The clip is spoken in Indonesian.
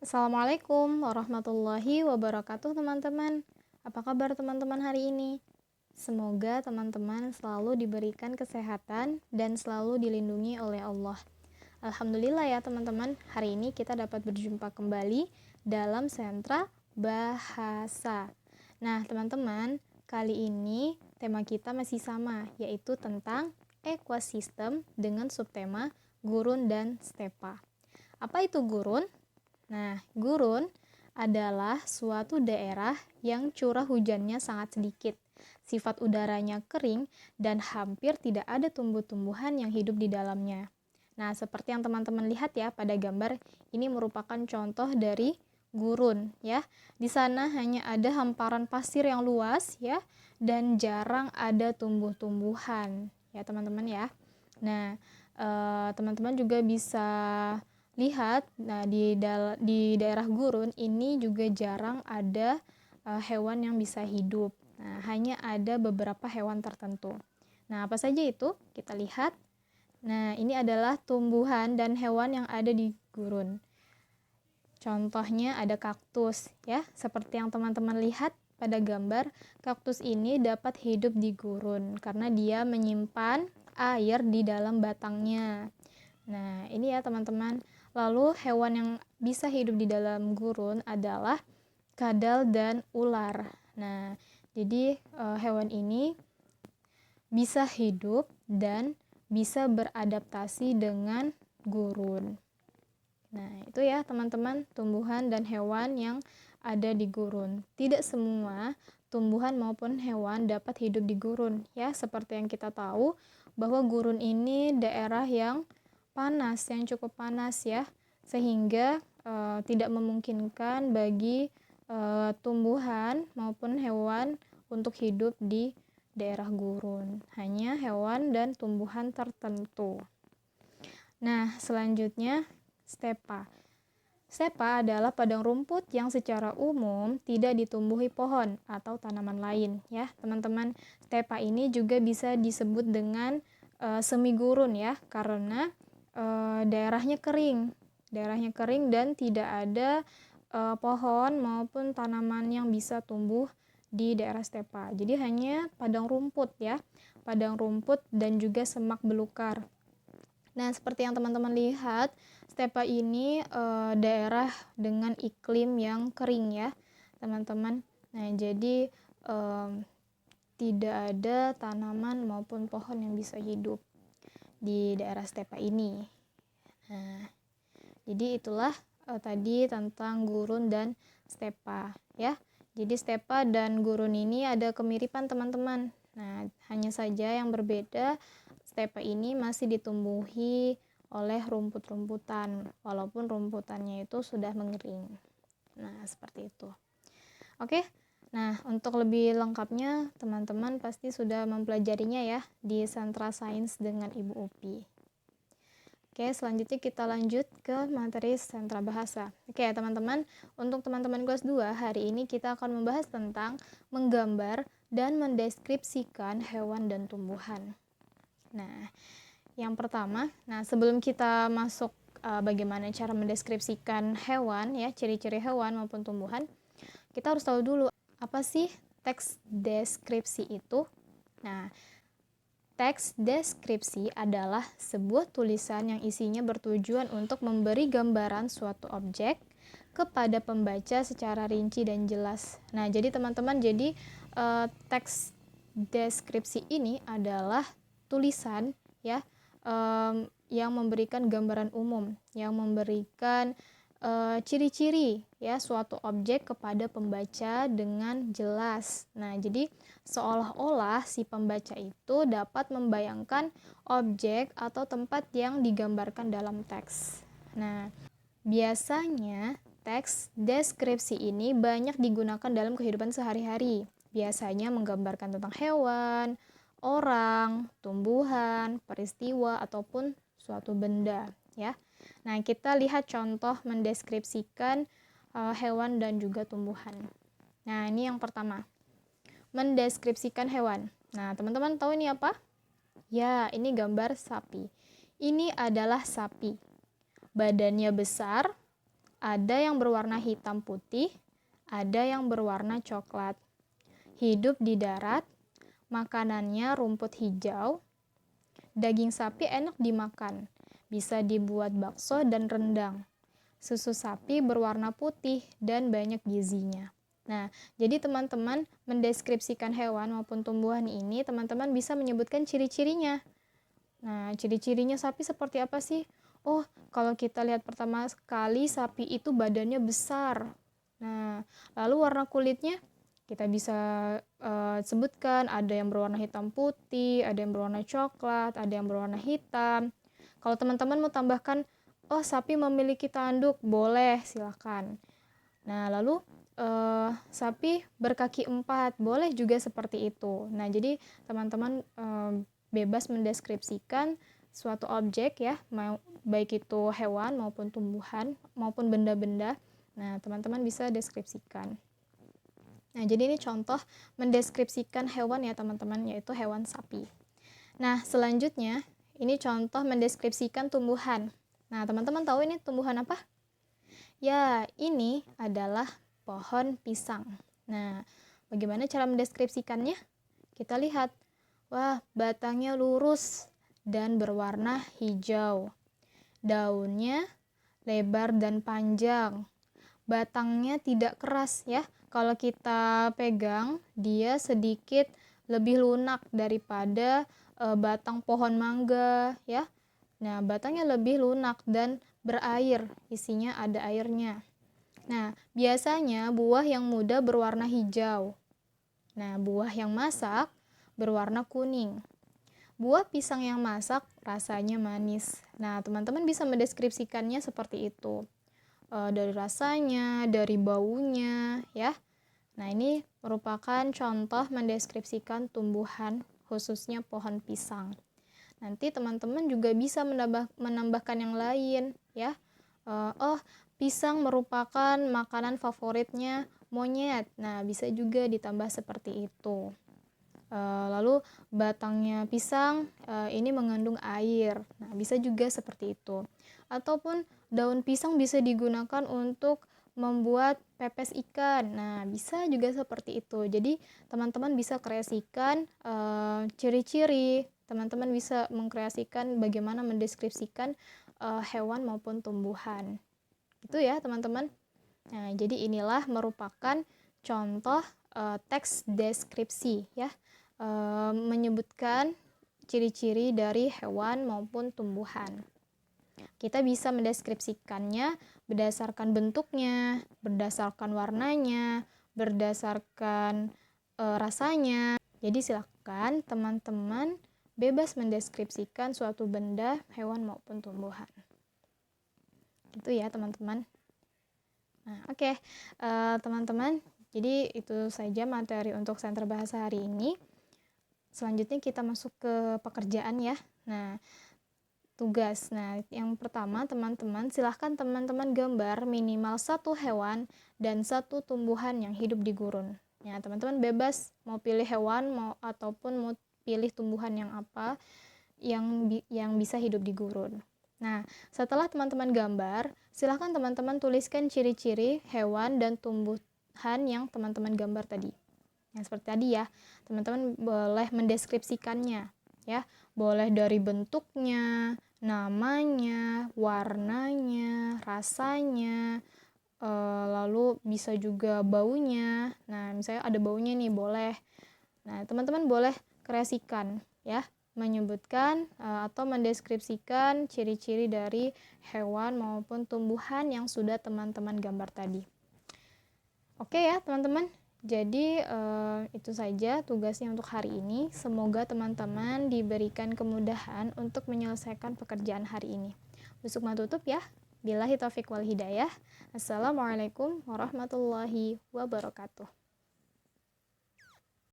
Assalamualaikum warahmatullahi wabarakatuh teman-teman. Apa kabar teman-teman hari ini? Semoga teman-teman selalu diberikan kesehatan dan selalu dilindungi oleh Allah. Alhamdulillah ya teman-teman, hari ini kita dapat berjumpa kembali dalam sentra bahasa. Nah teman-teman, kali ini tema kita masih sama, yaitu tentang ekosistem dengan subtema gurun dan stepa. Apa itu gurun? Nah, gurun adalah suatu daerah yang curah hujannya sangat sedikit, sifat udaranya kering, dan hampir tidak ada tumbuh-tumbuhan yang hidup di dalamnya. Nah, seperti yang teman-teman lihat ya pada gambar, ini merupakan contoh dari gurun ya. Di sana hanya ada hamparan pasir yang luas ya, dan jarang ada tumbuh-tumbuhan ya teman-teman ya. Nah, teman-teman juga bisa lihat, nah di daerah gurun ini juga jarang ada hewan yang bisa hidup. Nah, hanya ada beberapa hewan tertentu. Nah, apa saja itu? Kita lihat. Nah, ini adalah tumbuhan dan hewan yang ada di gurun. Contohnya ada kaktus ya, seperti yang teman-teman lihat pada gambar, kaktus ini dapat hidup di gurun karena dia menyimpan air di dalam batangnya. Nah, ini ya teman-teman. Lalu hewan yang bisa hidup di dalam gurun adalah kadal dan ular. Nah, jadi hewan ini bisa hidup dan bisa beradaptasi dengan gurun. Nah, itu ya teman-teman, tumbuhan dan hewan yang ada di gurun. Tidak semua tumbuhan maupun hewan dapat hidup di gurun ya, seperti yang kita tahu bahwa gurun ini daerah yang panas, yang cukup panas ya, sehingga tidak memungkinkan bagi tumbuhan maupun hewan untuk hidup di daerah gurun. Hanya hewan dan tumbuhan tertentu. Nah, selanjutnya stepa. Stepa adalah padang rumput yang secara umum tidak ditumbuhi pohon atau tanaman lain ya, teman-teman. Stepa ini juga bisa disebut dengan semi gurun ya, karena daerahnya kering dan tidak ada pohon maupun tanaman yang bisa tumbuh di daerah stepa. Jadi hanya padang rumput ya, padang rumput dan juga semak belukar. Nah, seperti yang teman-teman lihat, stepa ini daerah dengan iklim yang kering ya, teman-teman. Nah, jadi tidak ada tanaman maupun pohon yang bisa hidup di daerah stepa ini. Nah, jadi itulah tadi tentang gurun dan stepa ya. Jadi stepa dan gurun ini ada kemiripan teman-teman. Nah, hanya saja yang berbeda, stepa ini masih ditumbuhi oleh rumput-rumputan, walaupun rumputannya itu sudah mengering. Nah, seperti itu. Oke. Nah, untuk lebih lengkapnya, teman-teman pasti sudah mempelajarinya ya di Sentra Sains dengan Ibu Upi. Oke, selanjutnya kita lanjut ke materi sentra bahasa. Oke, teman-teman, untuk teman-teman kelas 2, hari ini kita akan membahas tentang menggambar dan mendeskripsikan hewan dan tumbuhan. Nah, yang pertama, sebelum kita masuk bagaimana cara mendeskripsikan hewan ya, ciri-ciri hewan maupun tumbuhan, kita harus tahu dulu apa sih teks deskripsi itu. Nah, teks deskripsi adalah sebuah tulisan yang isinya bertujuan untuk memberi gambaran suatu objek kepada pembaca secara rinci dan jelas. Nah, jadi teman-teman, teks deskripsi ini adalah tulisan ya, yang memberikan gambaran umum, yang memberikan ciri-ciri ya suatu objek kepada pembaca dengan jelas. Nah, jadi seolah-olah si pembaca itu dapat membayangkan objek atau tempat yang digambarkan dalam teks. Nah, biasanya teks deskripsi ini banyak digunakan dalam kehidupan sehari-hari. Biasanya menggambarkan tentang hewan, orang, tumbuhan, peristiwa, ataupun suatu benda ya. Nah, kita lihat contoh mendeskripsikan hewan dan juga tumbuhan. Nah, ini yang pertama. Mendeskripsikan hewan. Nah, teman-teman tahu ini apa? Ya, ini gambar sapi. Ini adalah sapi. Badannya besar, Ada yang berwarna hitam putih, ada yang berwarna coklat. Hidup di darat, makanannya rumput hijau. Daging sapi enak dimakan, bisa dibuat bakso dan rendang. Susu sapi berwarna putih dan banyak gizinya. Nah, jadi teman-teman mendeskripsikan hewan maupun tumbuhan ini, teman-teman bisa menyebutkan ciri-cirinya. Nah, ciri-cirinya sapi seperti apa sih? Oh, kalau kita lihat pertama sekali, sapi itu badannya besar. Nah, lalu warna kulitnya kita bisa sebutkan, ada yang berwarna hitam putih, ada yang berwarna coklat, ada yang berwarna hitam. Kalau teman-teman mau tambahkan, oh sapi memiliki tanduk, boleh, silakan. Nah, lalu sapi berkaki 4, boleh juga seperti itu. Nah, jadi teman-teman bebas mendeskripsikan suatu objek ya, baik itu hewan maupun tumbuhan maupun benda-benda. Nah, teman-teman bisa deskripsikan. Nah, jadi ini contoh mendeskripsikan hewan ya teman-teman, yaitu hewan sapi. Nah, selanjutnya ini contoh mendeskripsikan tumbuhan. Nah, teman-teman tahu ini tumbuhan apa? Ya, ini adalah pohon pisang. Nah, bagaimana cara mendeskripsikannya? Kita lihat. Wah, batangnya lurus dan berwarna hijau. Daunnya lebar dan panjang. Batangnya tidak keras ya. Kalau kita pegang, dia sedikit lebih lunak daripada batang pohon mangga ya. Nah, batangnya lebih lunak dan berair, isinya ada airnya. Nah, biasanya buah yang muda berwarna hijau. Nah, buah yang masak berwarna kuning. Buah pisang yang masak rasanya manis. Nah, teman-teman bisa mendeskripsikannya seperti itu. Dari rasanya, dari baunya, ya. Nah, ini merupakan contoh mendeskripsikan tumbuhan, khususnya pohon pisang. Nanti teman-teman juga bisa menambahkan yang lain, ya. Oh, pisang merupakan makanan favoritnya monyet. Nah, bisa juga ditambah seperti itu. Lalu batangnya pisang ini mengandung air. Nah, bisa juga seperti itu. Ataupun daun pisang bisa digunakan untuk membuat pepes ikan. Nah, bisa juga seperti itu. Jadi, teman-teman bisa kreasikan ciri-ciri. Teman-teman bisa mengkreasikan bagaimana mendeskripsikan hewan maupun tumbuhan. Itu ya, teman-teman. Nah, jadi inilah merupakan contoh teks deskripsi ya. Menyebutkan ciri-ciri dari hewan maupun tumbuhan. Kita bisa mendeskripsikannya berdasarkan bentuknya, berdasarkan warnanya, berdasarkan rasanya. Jadi silakan teman-teman bebas mendeskripsikan suatu benda, hewan maupun tumbuhan. Itu ya teman-teman. Nah, oke. Teman-teman, jadi itu saja materi untuk Senter Bahasa hari ini. Selanjutnya kita masuk ke pekerjaan ya. Nah, tugas. Nah, yang pertama teman-teman, silahkan teman-teman gambar minimal 1 hewan dan 1 tumbuhan yang hidup di gurun. Ya, teman-teman bebas mau pilih hewan ataupun mau pilih tumbuhan yang apa yang bisa hidup di gurun. Nah, setelah teman-teman gambar, silahkan teman-teman tuliskan ciri-ciri hewan dan tumbuhan yang teman-teman gambar tadi. Yang seperti tadi ya, teman-teman boleh mendeskripsikannya ya, boleh dari bentuknya, namanya, warnanya, rasanya, lalu bisa juga baunya. Nah, misalnya ada baunya nih, boleh. Nah, teman-teman boleh kreasikan ya, menyebutkan atau mendeskripsikan ciri-ciri dari hewan maupun tumbuhan yang sudah teman-teman gambar tadi. Oke ya, teman-teman. Jadi itu saja tugasnya untuk hari ini. Semoga teman-teman diberikan kemudahan untuk menyelesaikan pekerjaan hari ini. Busuk tutup ya. Billahi taufiq wal hidayah. Assalamualaikum warahmatullahi wabarakatuh.